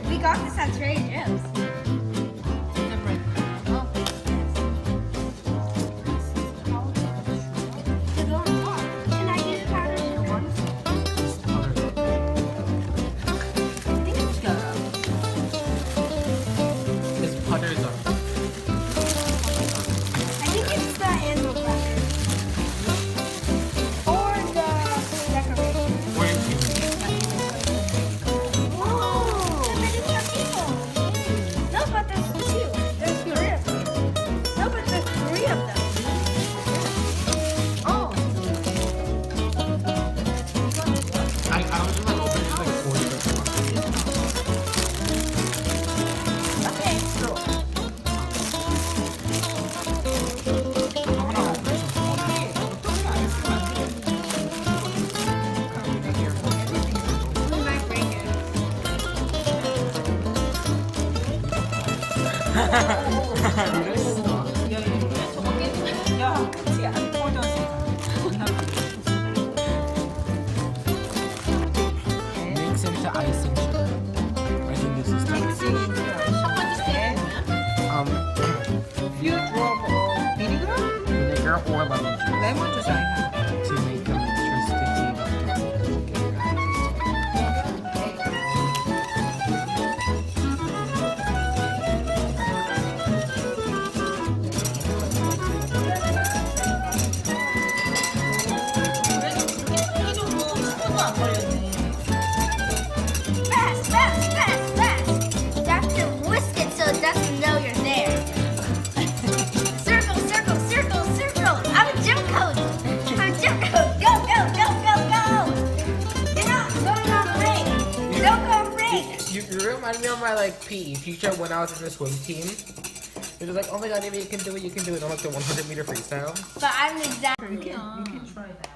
We got this at Trader Joe's. Can I get a powder? His putters are. I think it's the animal butter. Or the decoration. Where is he? Whoa! But it's some people. No, but there's two. There's three of them. No, but there's three of them. Oh. I was just like opening like 40 Okay. I'm gonna open some We might break it. Mix into icing sugar. I think this is the vinegar or lemon juice to make them extra sticky. Fast, fast, fast, fast. Doctor, whisk it so it doesn't know you're there. Circle, circle, circle, circle. I'm a gym coach. I'm a gym coach. Go, go, go, go, go. You're not going on break. Don't go on break. You remind me of my like PE teacher when I was in the swim team. It was like, oh my god, Amy, you can do it, you can do it. On like the 100-meter freestyle. But I'm the exact. You can try that.